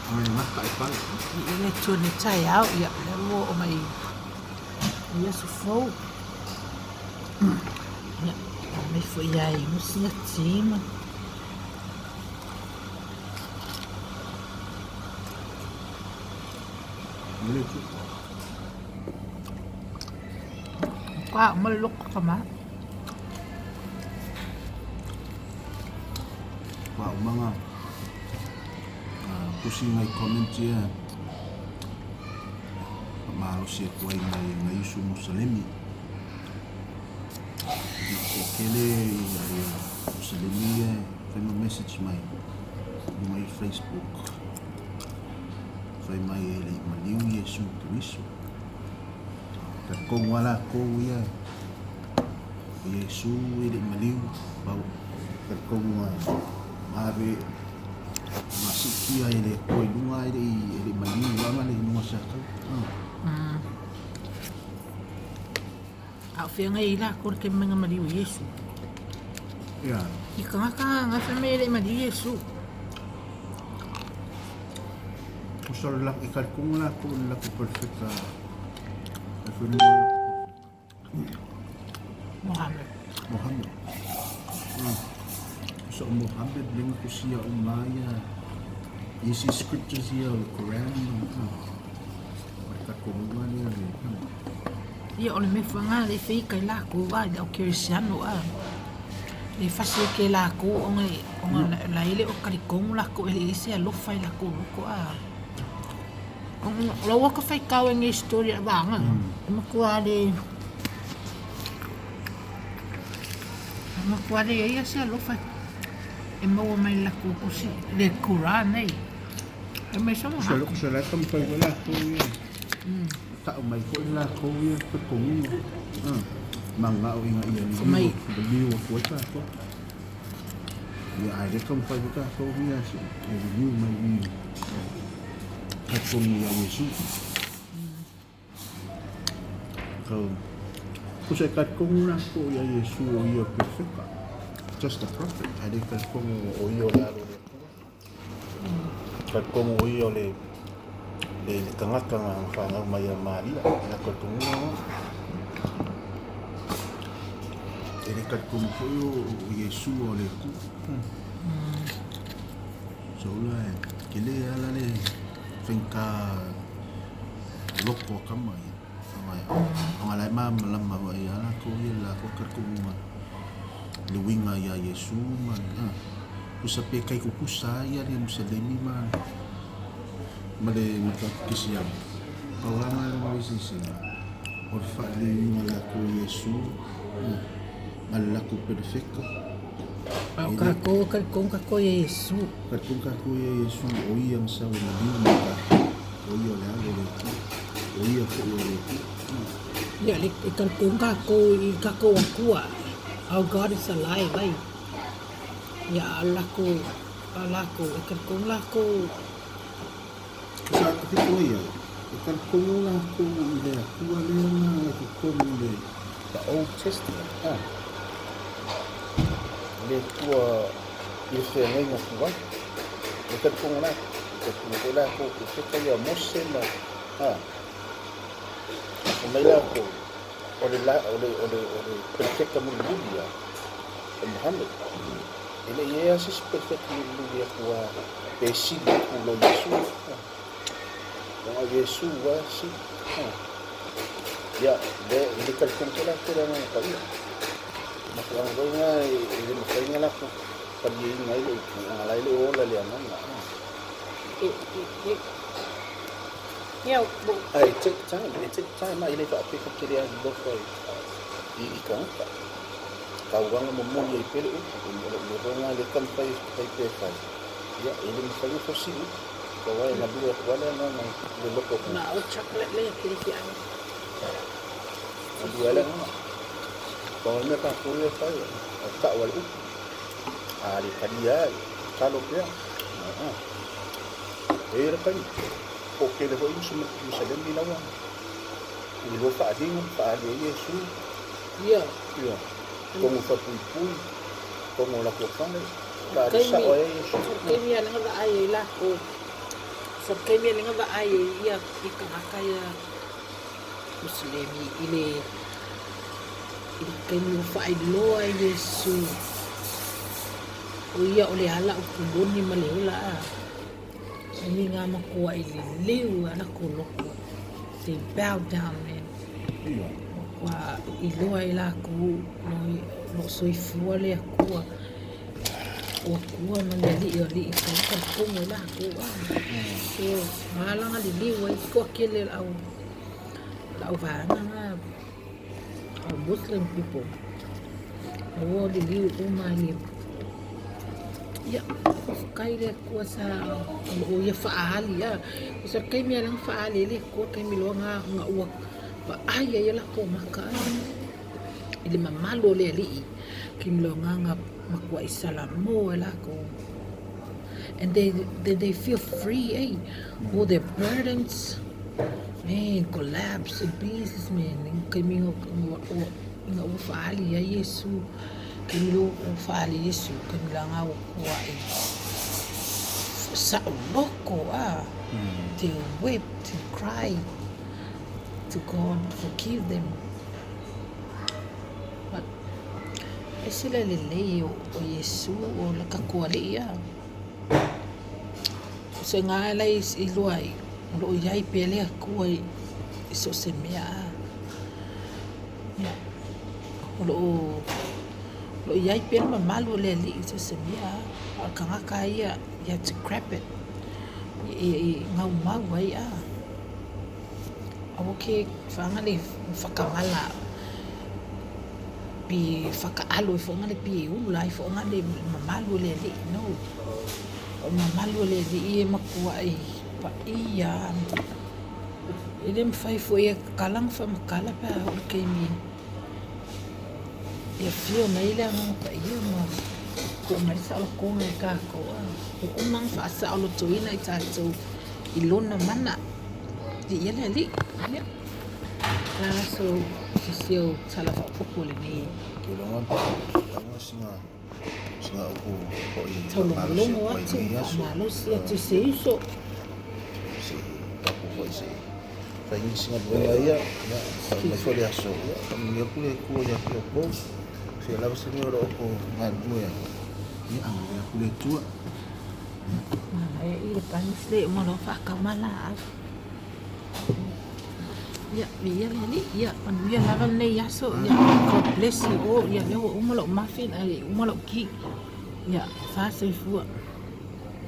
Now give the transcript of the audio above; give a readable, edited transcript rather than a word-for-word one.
Ai maka ipan. Ile tune tai au ia le mo o mai. Ia su fo. Ia mai foi ai no sia tima. Mele tu. Qua meluk kama. Wa umanga. Kusi ngai comment dia. Malo sia kuai ngai Yesu Muslimi. Kele ya Muslimi fai message mai. Mai Facebook. Fai mai ele maliu Yesu Kristo. Kung wala ko ya Yesu ele maliu bau kung mari masikia ele ko lunga ele maliu wala le nusa ka. Au fia ngai la ko ke menga mari Yesu. Ya. Ika nga fa me le mari Yesu. Kusol lak ikat kung la ko la ko perfecta. Muhammad. So Muhammad ling ko siya umaya. Isi scriptures siya o Quran. Ikat kung nga niya. Ia ole me fanga le fei kai la ko va o Cristiano a. Le fasi ke la ko onga la ile o kalikong la ko ele ise a lo fai la ko a. Lawa ka fai kau ng istorya banga. Makuha de iya siya lo fai. E mau mai la ko si le Quran ai. E mai sama. Solo ko sa lahat ng wala ko yan. Tao may ko la ko yan ko kung mga o nga iyan May beliw ko ta ko. Ya ay kung pa ko yan si beliw may at kung ya Yesus. Kung sa kat kung na ko ya Yesus o ya perfect. Just a prophet. Adi kat kung o ya lalo le. Kat kung o ya le tengah-tengah ang fangaw Maya Maria na kat kung no. Adi kat kung po yo Yesus o le ku. So la kile ala le finka loko kama ya. Ang alay malam ma ya la ko la ko kat kung luwinga ya Yesu man kusape kay kukusaya ni Muslimi man male makakisya pawama ng sisi or fali mala ko Yesu mala ko perfecto kako Yesu. kung kako Yesu oy ang sa nabi ka oy la oy ko Ya le kako kako kuwa. Our God is alive, ay. Ya Allah ko, ikan kong lako. Sa ko ya ikan kung lang ko ile kuwa na ko ile The Old Testament. Le tua il fait rien au pouvoir. Le fait qu'on a, que là pour que c'est qu'il y a Moshe là. On est là pour on est perfect comme le Biblia. Muhammad. Il est assez perfect comme le Biblia pour pécher pour le Jésus. On a Jésus aussi. Ya, de calcul que la cura no cabía. Mas la doña y me fue la para ir a ir a la ile o la le aman. Ya, bu. Ai, take time ma ile fa pe ko kiri an do ko I kan ka. Ka wang mo mo ye pele o mo nga le kan pa pe fa. Ya, ile me fue ko si. Ko wa na bu ko wala na le lo ko. Na o chocolate le kiri ki ang. Dua lang. Kalau mereka kuliah saya, tak walau. Di kadia, kalau dia, kan, oke deh, ini semua bisa dan dilawan. Ini lupa ada Yesus. Ya. Ya. Kamu pun, kamu lakukan, tak ada saya Yesus. Kami yang ada ayah lah ko. Sa kay mi nga ba ay iya ikakaya Muslim ile kay mi fa ay lo ay Yesu. O iya ole hala o kubon ni malihula. Ini nga makuha ililiw anak ko loko. They bow down man. Iya. Wa ilo ay la ko no soy fuale ako. O kuha man dali yoli ikaw ka kung wala ko. So malang nga liliw ay ko kilel aw. Lauvana nga Muslim people. O liliw umalip. Ya, kay le ko sa o ya faali ya. Sa kay mi lang faali le ko kay mi lo nga uwak pa ay ya la ko maka. Ili mamalo le li. Kay mi lo nga makwa isalam mo la ko. And they feel free eh. All their burdens man collapse in pieces man. Kay mi nga faali ya Yesu. Kilo faali Yesu kanilang away sa loko to weep, to cry to God, forgive them. But ay sila liliyo o Yesu o lakakuali ya sa ngalay iluay lo yay pele ako ay iso semya lo yai pele mamalu le li so semia kanga kaya you have to grab it ngau mau wai okay fangani fakamala pi fakaalo fangani pi ulai fangani mamalu le li no mamalu le li makua pa iya idem fai foi kalang fa makala pa okay mi ya fio mai la mo pa ia mo ko mai sa lo ko ngai ka ko o mang fa sa lo tuina i ta so ilona mana di ia li ya la so sio sala fa popole ni Kilo nga singa ako ko tolo longo atu malo sia tu se iso si ako ko si Fai singa buena ya me fue ya so mi kule ko ya ko si la basi ni ro ko ngal mo ya Ni ang ya kulit tua. ay ipanis le mo lo fa kamala ya ya ni ya man ya lawan ne ya so ya God bless you oh ya lo umalo muffin ay umalo ki ya fa se fu